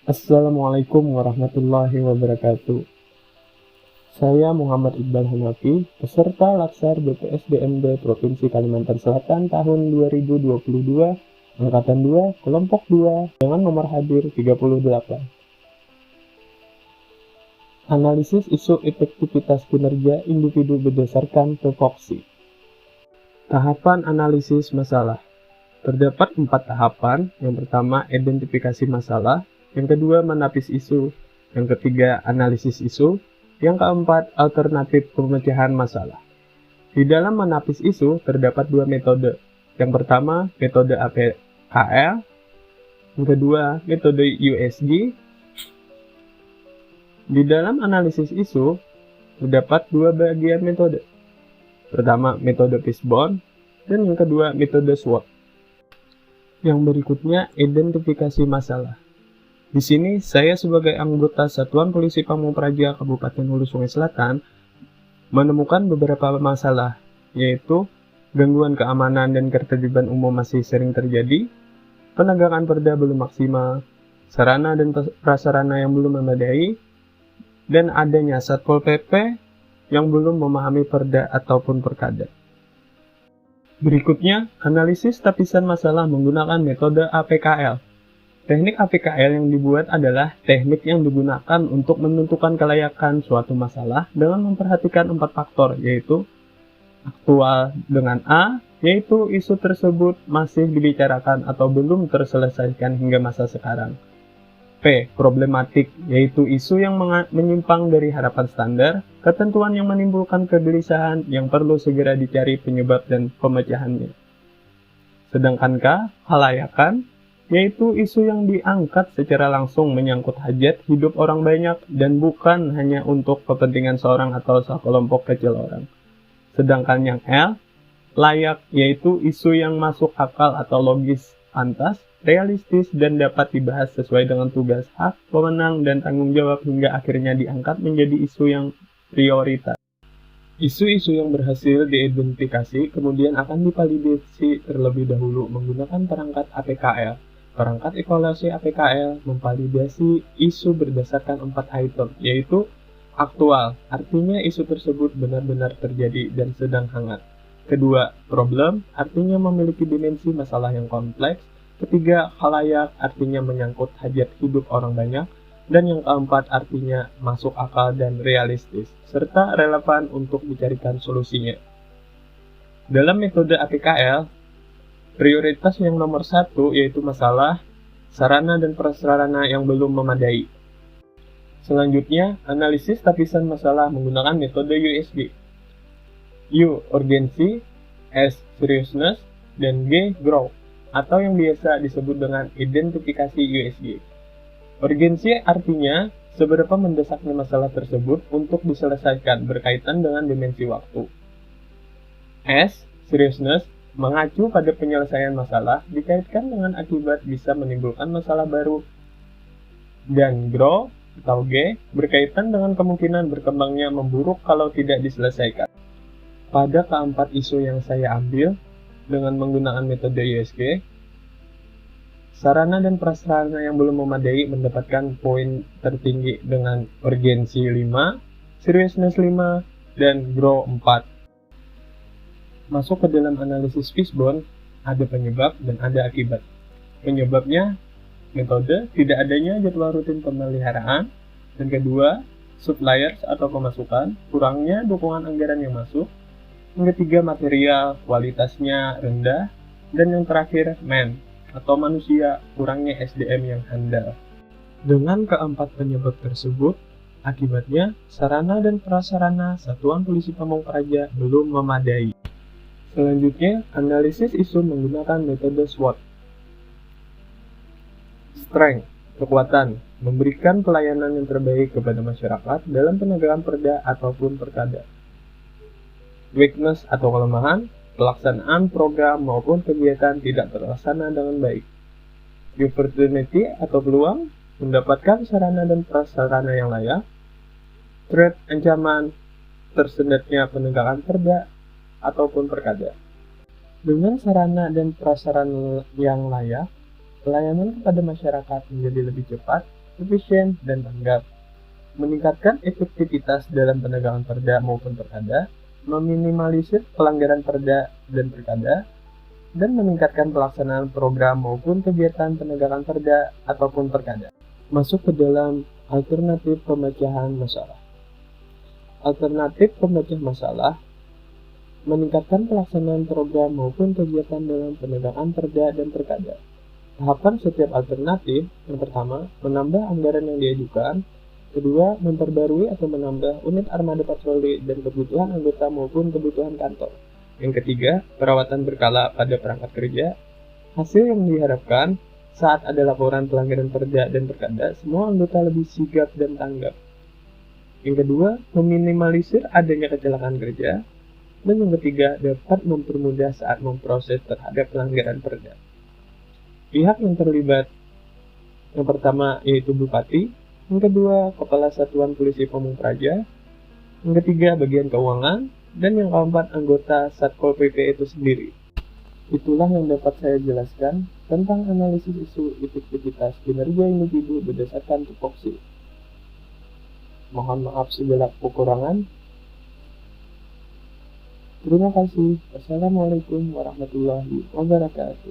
Assalamualaikum warahmatullahi wabarakatuh. Saya Muhammad Iqbal Hanafi, peserta Laksar BPSDMD Provinsi Kalimantan Selatan tahun 2022, Angkatan 2, Kelompok 2, dengan nomor hadir 38. Analisis isu efektivitas kinerja individu berdasarkan tupoksi. Tahapan analisis masalah. Terdapat 4 tahapan. Yang pertama, identifikasi masalah. Yang kedua, menapis isu. Yang ketiga, analisis isu. Yang keempat, alternatif pemecahan masalah. Di dalam menapis isu, terdapat 2 metode. Yang pertama, metode APKL. Yang kedua, metode USG. Di dalam analisis isu, terdapat 2 bagian metode. Pertama, metode Fishbone. Dan yang kedua, metode SWOT. Yang berikutnya, identifikasi masalah. Di sini, saya sebagai anggota Satuan Polisi Pamung Praja Kabupaten Hulu Sungai Selatan menemukan beberapa masalah, yaitu gangguan keamanan dan ketertiban umum masih sering terjadi, penegakan perda belum maksimal, sarana dan prasarana yang belum memadai, dan adanya Satpol PP yang belum memahami perda ataupun perkada. Berikutnya, analisis tapisan masalah menggunakan metode APKL. Teknik APKL yang dibuat adalah teknik yang digunakan untuk menentukan kelayakan suatu masalah dengan memperhatikan 4 faktor, yaitu aktual dengan A, yaitu isu tersebut masih dibicarakan atau belum terselesaikan hingga masa sekarang. P, problematik, yaitu isu yang menyimpang dari harapan standar, ketentuan yang menimbulkan kegelisahan yang perlu segera dicari penyebab dan pemecahannya. Sedangkan K, halayakan, yaitu isu yang diangkat secara langsung menyangkut hajat hidup orang banyak dan bukan hanya untuk kepentingan seorang atau sekelompok kecil orang. Sedangkan yang L, layak, yaitu isu yang masuk akal atau logis, pantas, realistis, dan dapat dibahas sesuai dengan tugas, hak, wewenang, dan tanggung jawab hingga akhirnya diangkat menjadi isu yang prioritas. Isu-isu yang berhasil diidentifikasi kemudian akan divalidasi terlebih dahulu menggunakan perangkat APKL. Perangkat evaluasi APKL memvalidasi isu berdasarkan 4 item, yaitu aktual, artinya isu tersebut benar-benar terjadi dan sedang hangat. Kedua, problem, artinya memiliki dimensi masalah yang kompleks. Ketiga, khalayak, artinya menyangkut hajat hidup orang banyak. Dan yang keempat, artinya masuk akal dan realistis, serta relevan untuk dicarikan solusinya. Dalam metode APKL, prioritas yang nomor 1 yaitu masalah, sarana dan prasarana yang belum memadai. Selanjutnya, analisis tapisan masalah menggunakan metode USG. U, urgensi, S, seriousness, dan G, grow, atau yang biasa disebut dengan identifikasi USG. Urgensi artinya seberapa mendesaknya masalah tersebut untuk diselesaikan berkaitan dengan dimensi waktu. S, seriousness, mengacu pada penyelesaian masalah dikaitkan dengan akibat bisa menimbulkan masalah baru. Dan grow atau G, berkaitan dengan kemungkinan berkembangnya memburuk kalau tidak diselesaikan. Pada keempat isu yang saya ambil, dengan menggunakan metode USG, sarana dan prasarana yang belum memadai mendapatkan poin tertinggi dengan urgensi 5, seriousness 5, dan grow 4. Masuk ke dalam analisis Fishbone, ada penyebab dan ada akibat. Penyebabnya, metode tidak adanya jadwal rutin pemeliharaan, dan kedua, suppliers atau pemasukan, kurangnya dukungan anggaran yang masuk. Yang ketiga, material, kualitasnya rendah. Dan yang terakhir, man, atau manusia, kurangnya SDM yang handal. Dengan keempat penyebab tersebut, akibatnya, sarana dan prasarana Satuan Polisi Pamung Praja belum memadai. Selanjutnya, analisis isu menggunakan metode SWOT. Strength, kekuatan, memberikan pelayanan yang terbaik kepada masyarakat dalam penegakan perda ataupun perkada. Weakness atau kelemahan, pelaksanaan program maupun kegiatan tidak terlaksana dengan baik. Opportunity atau peluang, mendapatkan sarana dan prasarana yang layak. Threat, ancaman, tersendatnya penegakan perda ataupun perkada. Dengan sarana dan prasarana yang layak, pelayanan kepada masyarakat menjadi lebih cepat, efisien, dan tanggap. Meningkatkan efektivitas dalam penegakan perda maupun perkada, meminimalisir pelanggaran perda dan perkada, dan meningkatkan pelaksanaan program maupun kegiatan penegakan perda ataupun perkada. Masuk ke dalam alternatif pemecahan masalah. Alternatif pemecah masalah meningkatkan pelaksanaan program maupun kegiatan dalam penegakan perda dan perkada. Tahapan setiap alternatif, yang pertama, menambah anggaran yang diajukan. Kedua, memperbarui atau menambah unit armada patroli dan kebutuhan anggota maupun kebutuhan kantor. Yang ketiga, perawatan berkala pada perangkat kerja. Hasil yang diharapkan, saat ada laporan pelanggaran perda dan perkada, semua anggota lebih sigap dan tanggap. Yang kedua, meminimalisir adanya kecelakaan kerja. Dan yang ketiga, dapat mempermudah saat memproses terhadap pelanggaran perda. Pihak yang terlibat, yang pertama yaitu Bupati, yang kedua Kepala Satuan Polisi Pamung Praja, yang ketiga bagian keuangan, dan yang keempat anggota Satpol PP itu sendiri. Itulah yang dapat saya jelaskan tentang analisis isu efektivitas kinerja individu berdasarkan tupoksi. Mohon maaf segala kekurangan. Terima kasih. Wassalamualaikum warahmatullahi wabarakatuh.